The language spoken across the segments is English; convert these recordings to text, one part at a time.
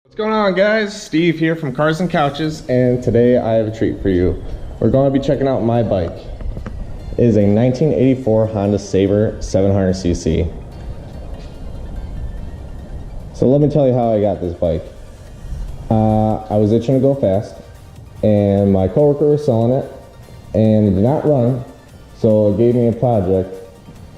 What's going on, guys? Steve here from Cars and Couches, and today I have a treat for you. We're going to be checking out my bike. It is a 1984 Honda Sabre 700cc. So let me tell you how I got this bike. I was itching to go fast, and my coworker was selling it, and it did not run, so it gave me a project,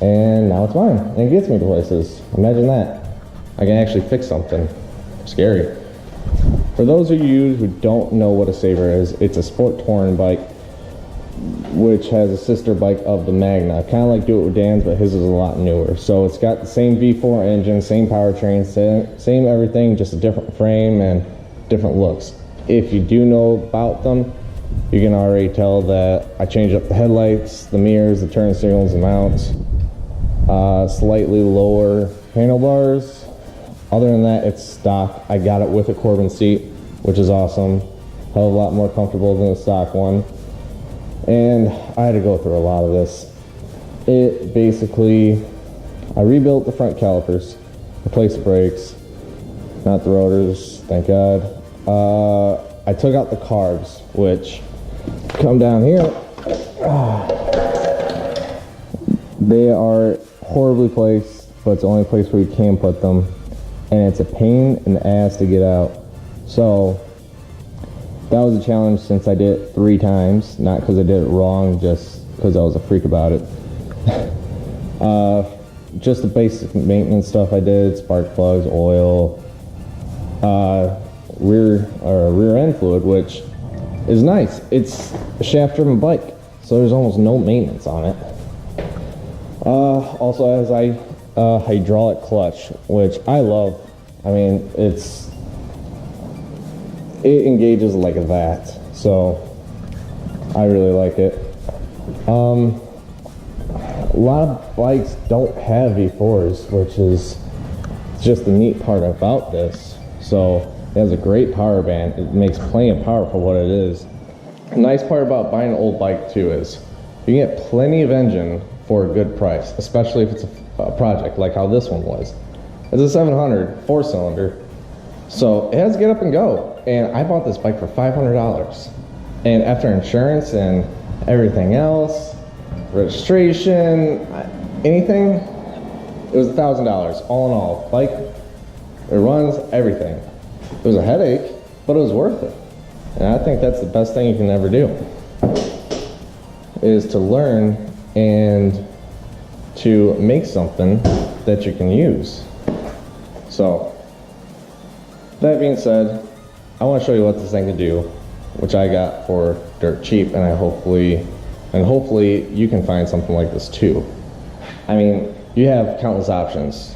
and now it's mine, and it gets me to places. Imagine that. I can actually fix something. Scary. For those of you who don't know what a Sabre is, it's a sport touring bike which has a sister bike of the Magna, kind of like Do It With Dan's, but his is a lot newer. So it's got the same V4 engine, same powertrain, same everything, just a different frame and different looks. If you do know about them, you can already tell that I changed up the headlights, the mirrors, the turn signals, the mounts, slightly lower handlebars. Other than that, it's stock. I got it with a Corbin seat, which is awesome. Hell of a lot more comfortable than the stock one. And I had to go through a lot of this. It basically, I rebuilt the front calipers, replaced the brakes, not the rotors, thank God. I took out the carbs, which come down here. They are horribly placed, but it's the only place where you can put them. And it's a pain in the ass to get out. So that was a challenge since I did it 3 times, not because I did it wrong, just because I was a freak about it. Just the basic maintenance stuff I did: spark plugs, oil, rear end fluid, which is nice. It's a shaft driven bike, so there's almost no maintenance on it. Also has hydraulic clutch, which I love. I mean, it engages like that, so I really like it. A lot of bikes don't have V4s, which is just the neat part about this. So it has a great power band. It makes plenty of power for what it is. The nice part about buying an old bike too is you can get plenty of engine for a good price, especially if it's a project like how this one was. It's a 700 4-cylinder, so it has to get up and go. And I bought this bike for $500, and after insurance and everything else, registration, anything, it was $1,000 all in all. Bike, it runs, everything. It was a headache, but it was worth it. And I think that's the best thing you can ever do, is to learn and to make something that you can use. So that being said, I want to show you what this thing can do, which I got for dirt cheap, and hopefully you can find something like this too. I mean, you have countless options: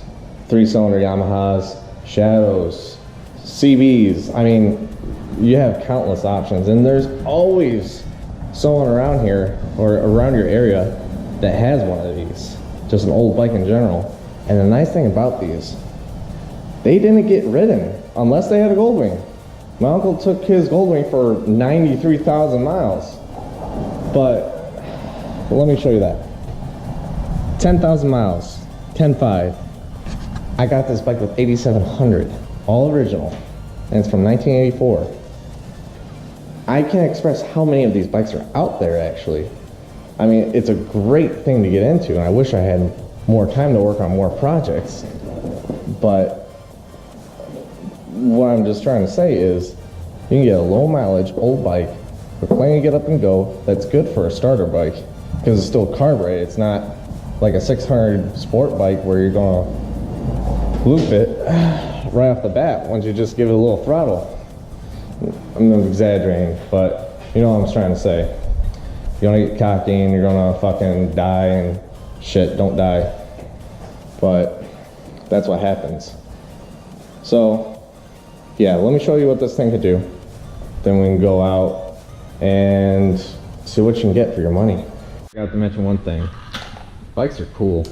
3-cylinder Yamahas, Shadows, CBs. I mean, you have countless options, and there's always someone around here or around your area that has one of these, just an old bike in general. And the nice thing about these, they didn't get ridden unless they had a Goldwing. My uncle took his Goldwing for 93,000 miles. But let me show you that. 10,000 miles, 10.5. I got this bike with 8,700, all original, and it's from 1984. I can't express how many of these bikes are out there actually. I mean, it's a great thing to get into, and I wish I had more time to work on more projects. But what I'm just trying to say is, you can get a low mileage old bike with plenty to get up and go that's good for a starter bike, because it's still carbureted. It's not like a 600 sport bike where you're gonna loop it right off the bat once you just give it a little throttle. I'm exaggerating, but you know what I'm trying to say. You're gonna get cocky and you're gonna fucking die and shit. Don't die. But that's what happens. So yeah, let me show you what this thing could do. Then we can go out and see what you can get for your money. I got to mention one thing. Bikes are cool.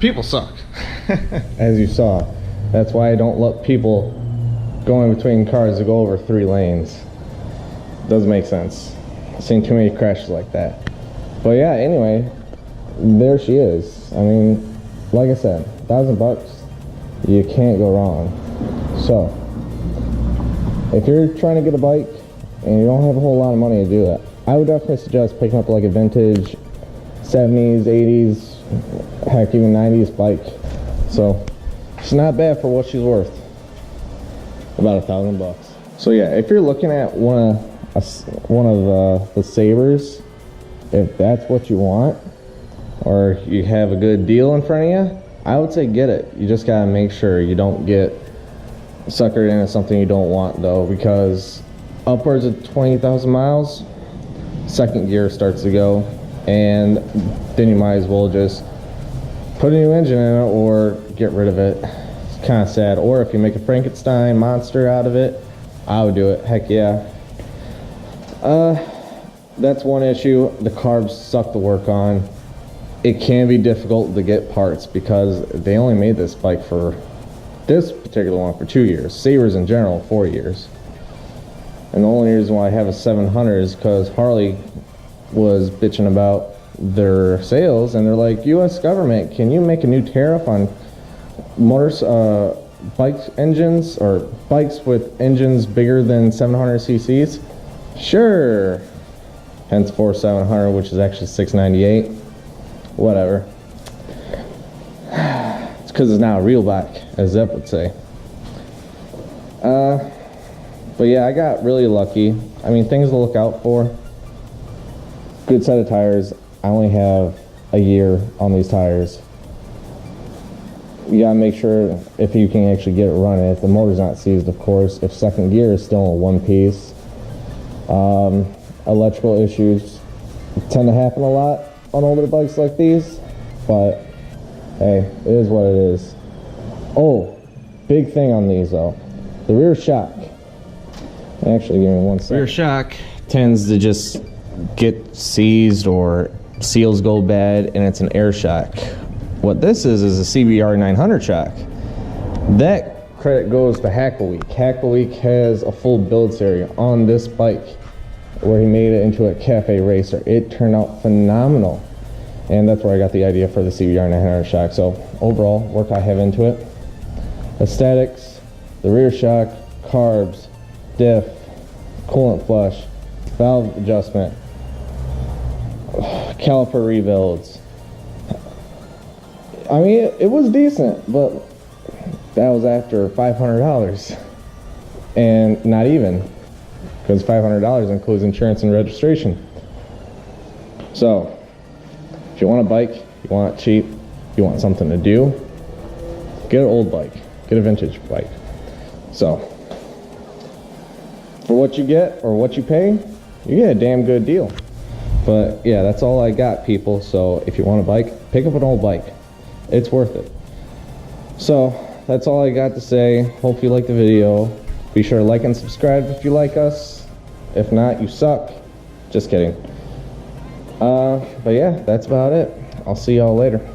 People suck. As you saw. That's why I don't let people go in between cars to go over 3 lanes. Doesn't make sense. I've seen too many crashes like that. But yeah, anyway, there she is. I mean, like I said, $1,000, you can't go wrong. So, if you're trying to get a bike and you don't have a whole lot of money to do it, I would definitely suggest picking up like a vintage 70s, 80s, heck, even 90s bike. So, it's not bad for what she's worth. About $1,000. So yeah, if you're looking at one of the sabers, if that's what you want, or you have a good deal in front of you, I would say get it. You just gotta make sure you don't get suckered into something you don't want though, because upwards of 20,000 miles, second gear starts to go, and then you might as well just put a new engine in it or get rid of it. It's kind of sad. Or if you make a Frankenstein monster out of it, I would do it. Heck yeah. That's one issue. The carbs suck to work on. It can be difficult to get parts because they only made this bike for this particular one for 2 years. Sabres in general, 4 years. And the only reason why I have a 700 is because Harley was bitching about their sales, and they're like, U.S. government, can you make a new tariff on bike engines or bikes with engines bigger than 700 cc's? Sure. Hence 700, which is actually 698. Whatever. It's because it's now a real bike, as Zep would say. But yeah, I got really lucky. I mean, things to look out for. Good set of tires. I only have a year on these tires. You gotta make sure if you can actually get it running. If the motor's not seized, of course. If second gear is still in one piece. Electrical issues tend to happen a lot on older bikes like these. But hey, it is what it is. Oh, big thing on these though. The rear shock. Actually, give me 1 second. Rear shock Tends to just get seized or seals go bad, and it's an air shock. What this is a CBR 900 shock. That credit goes to Hackleweek. Hackleweek has a full build series on this bike where he made it into a cafe racer. It turned out phenomenal, and that's where I got the idea for the CBR 900 shock. So overall, work I have into it: aesthetics, the rear shock, carbs, diff, coolant flush, valve adjustment, caliper rebuilds. I mean, it was decent, but that was after $500, and not even, because $500 includes insurance and registration. So if you want a bike, you want it cheap, you want something to do, get an old bike, get a vintage bike. So for what you get or what you pay, you get a damn good deal. But yeah, that's all I got, people. So if you want a bike, pick up an old bike. It's worth it. So that's all I got to say. Hope you like the video. Be sure to like and subscribe if you like us. If not, you suck. Just kidding. But yeah, that's about it. I'll see y'all later.